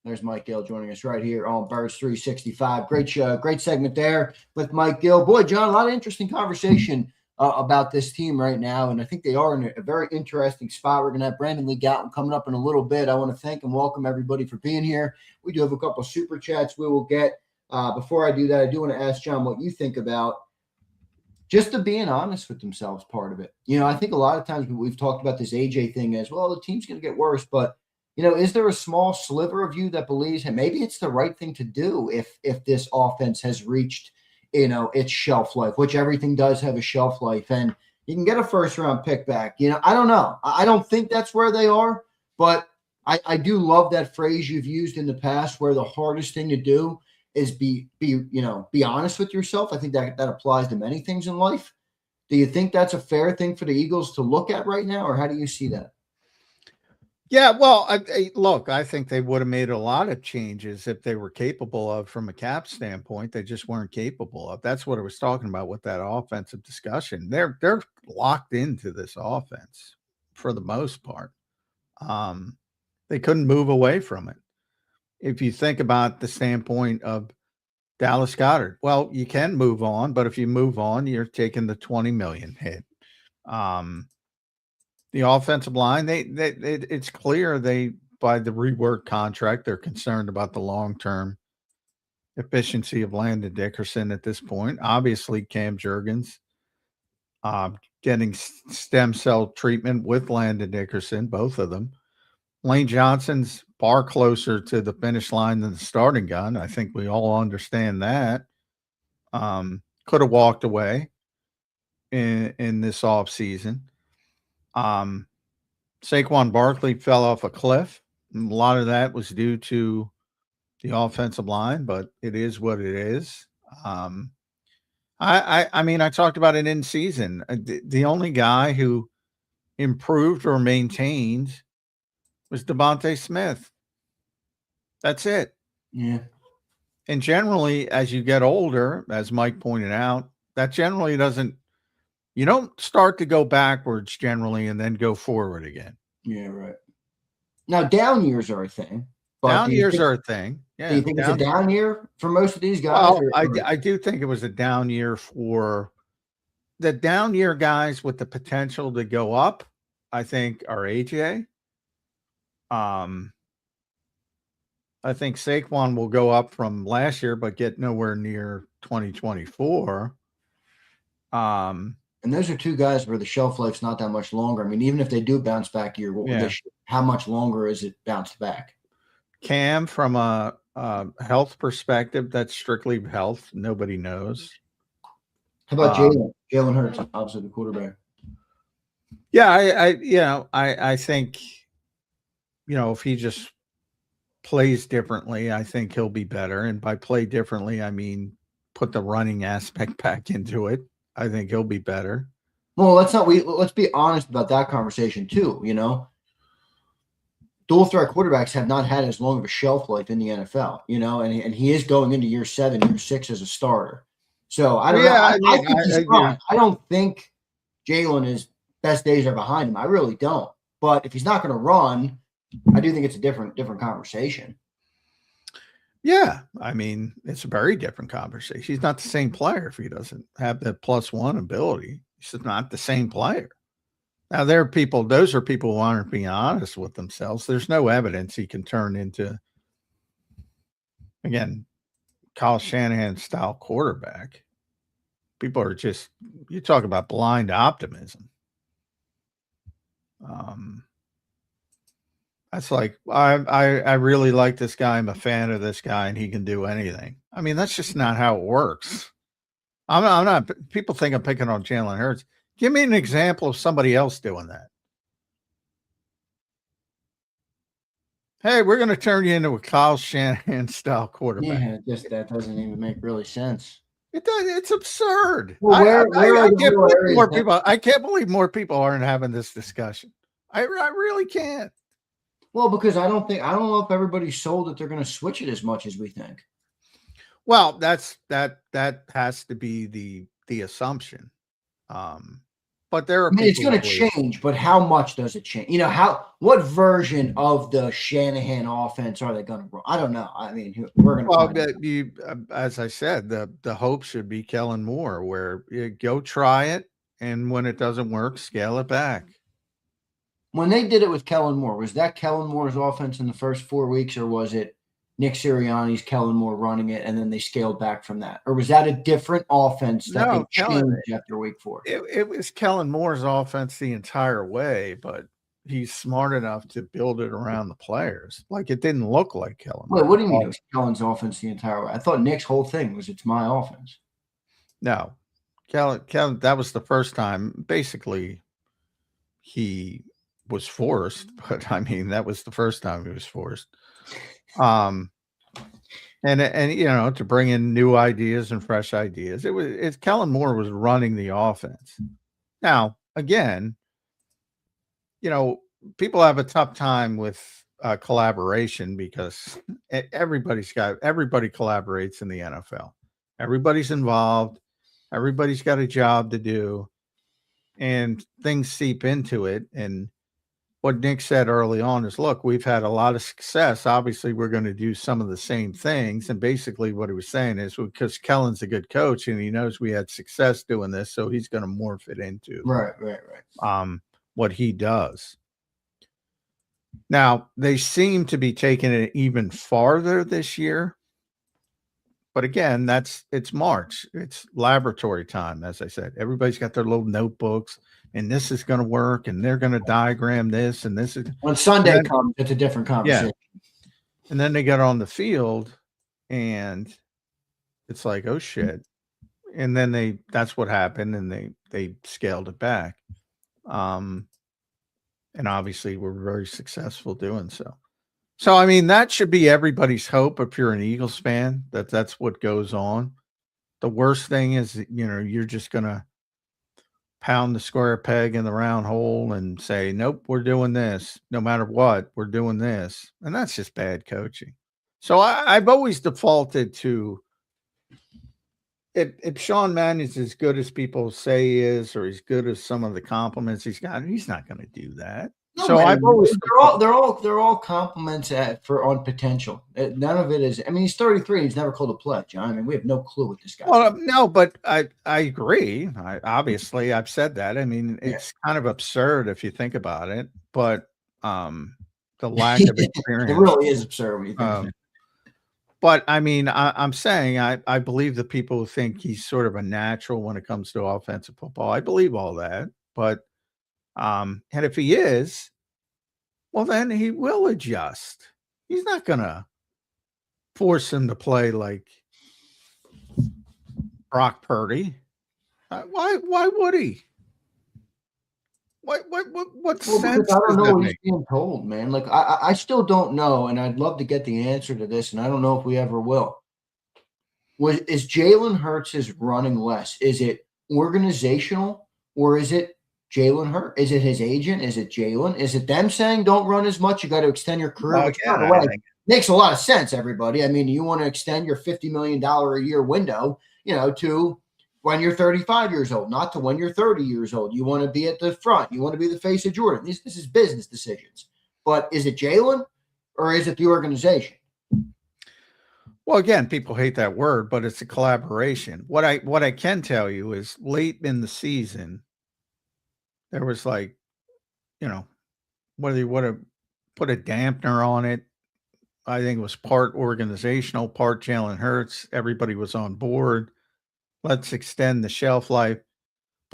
There's Mike Gill joining us right here on Birds 365. Great show, great segment there with Mike Gill. Boy, John, a lot of interesting conversation about this team right now, and I think they are in a very interesting spot. We're going to have Brandon Lee Gowton coming up in a little bit. I want to thank and welcome everybody for being here. We do have a couple of super chats we will get. Before I do that, I do want to ask John what you think about just the being honest with themselves part of it. I think a lot of times we've talked about this AJ thing as, well, the team's going to get worse, but is there a small sliver of you that believes, hey, maybe it's the right thing to do if this offense has reached, its shelf life, which everything does have a shelf life, and you can get a first-round pick back. I don't know. I don't think that's where they are, but I do love that phrase you've used in the past where the hardest thing to do is be honest with yourself. I think that applies to many things in life. Do you think that's a fair thing for the Eagles to look at right now, or how do you see that? Yeah, well, look, I think they would have made a lot of changes if they were capable of from a cap standpoint. They just weren't capable of. That's what I was talking about with that offensive discussion. They're locked into this offense for the most part. They couldn't move away from it. If you think about the standpoint of Dallas Goedert, well, you can move on, but if you move on, you're taking the $20 million hit. The offensive line, it's clear by the rework contract, they're concerned about the long-term efficiency of Landon Dickerson at this point. Obviously, Cam Jurgens getting stem cell treatment with Landon Dickerson, both of them. Lane Johnson's far closer to the finish line than the starting gun. I think we all understand that. Could have walked away in this offseason. Saquon Barkley fell off a cliff. A lot of that was due to the offensive line, but it is what it is. I mean, I talked about it in season. The only guy who improved or maintained was Devontae Smith. That's it. Yeah. And generally, as you get older, as Mike pointed out, that generally doesn't. You don't start to go backwards generally and then go forward again. Yeah, right. Now, down years are a thing. Down years are a thing. Yeah. Do you think it's a down year for most of these guys? Well, I do think it was a down year for the down year guys with the potential to go up, I think, are AJ. I think Saquon will go up from last year, but get nowhere near 2024. And those are two guys where the shelf life's not that much longer. I mean, even if they do bounce back year, how much longer is it bounced back? Cam, from a health perspective, that's strictly health. Nobody knows. How about Jalen? Jalen Hurts, obviously the quarterback. Yeah, I think, if he just plays differently, I think he'll be better. And by play differently, I mean put the running aspect back into it. I think he'll be better. Well, let's be honest about that conversation too. Dual threat quarterbacks have not had as long of a shelf life in the NFL. And he is going into year 7, year 6 as a starter. So I don't know. I don't think Jalen's best days are behind him. I really don't. But if he's not going to run, I do think it's a different conversation. Yeah, I mean, it's a very different conversation. He's not the same player if he doesn't have that +1 ability. He's not the same player. Now, those are people who aren't being honest with themselves. There's no evidence he can turn into, again, Kyle Shanahan style quarterback. People are just, you talk about blind optimism. That's like, I really like this guy. I'm a fan of this guy, and he can do anything. I mean, that's just not how it works. I'm not. People think I'm picking on Jalen Hurts. Give me an example of somebody else doing that. Hey, we're going to turn you into a Kyle Shanahan style quarterback. Yeah, just that doesn't even make really sense. It does. It's absurd. Well, I can't believe more people aren't having this discussion. I really can't. Well, because I don't know if everybody's sold that they're going to switch it as much as we think. Well, that has to be the assumption. But there are I mean, it's people going to change, but how much does it change? What version of the Shanahan offense are they going to run? I don't know. I mean, we're going to find out. As I said, the hope should be Kellen Moore, where you go try it, and when it doesn't work, scale it back. When they did it with Kellen Moore, was that Kellen Moore's offense in the first 4 weeks, or was it Nick Sirianni's Kellen Moore running it, and then they scaled back from that? Or was that a different offense that they changed after week 4? It was Kellen Moore's offense the entire way, but he's smart enough to build it around the players. Like, it didn't look like Kellen Moore. Wait, what do you mean it was Kellen's offense the entire way? I thought Nick's whole thing was it's my offense. No. Kellen, that was the first time, basically, he was forced, but I mean, that was the first time he was forced. And to bring in new ideas and fresh ideas. It's Kellen Moore was running the offense. Now, again, people have a tough time with collaboration because everybody collaborates in the NFL. Everybody's involved. Everybody's got a job to do, and things seep into it. And what Nick said early on is, look, we've had a lot of success. Obviously, we're going to do some of the same things. And basically what he was saying is, because Kellen's a good coach and he knows we had success doing this, so he's going to morph it into what he does. Now, they seem to be taking it even farther this year. But again, it's March. It's laboratory time, as I said. Everybody's got their little notebooks, and this is going to work, and they're going to diagram this, and this is when Sunday comes, it's a different conversation. Yeah. And then they get on the field, and it's like, oh shit. And then that's what happened, and they scaled it back. And obviously we're very successful doing so. So, I mean, that should be everybody's hope if you're an Eagles fan, that's what goes on. The worst thing is, you're just going to pound the square peg in the round hole and say, nope, we're doing this. No matter what, we're doing this. And that's just bad coaching. So I've always defaulted to, if Sean Mannion's as good as people say he is, or as good as some of the compliments he's got, he's not going to do that. No, so I've always they're all compliments on potential. None of it is. I mean, he's 33. He's never called a play, John. I mean, we have no clue what this guy. Well, no, but I agree. Obviously I've said that. I mean, it's kind of absurd if you think about it. But the lack of experience, it really is absurd when you think. But I mean, I'm saying I believe the people who think he's sort of a natural when it comes to offensive football. I believe all that, but. And if he is, well, then he will adjust. He's not going to force him to play like Brock Purdy. Why would he? What sense? I don't know what he's being told, man. Like, I still don't know, and I'd love to get the answer to this, and I don't know if we ever will. Is Jalen Hurts running less? Is it organizational, or is it Jalen Hurts? Is it his agent? Is it Jalen? Is it them saying don't run as much? You got to extend your career. Which, by the way, makes a lot of sense, everybody. I mean, you want to extend your $50 million a year window, to when you're 35 years old, not to when you're 30 years old. You want to be at the front. You want to be the face of Jordan. This is business decisions. But is it Jalen or is it the organization? Well, again, people hate that word, but it's a collaboration. What I can tell you is late in the season, there was like, whether you want to put a dampener on it, I think it was part organizational, part Jalen Hurts. Everybody was on board. Let's extend the shelf life.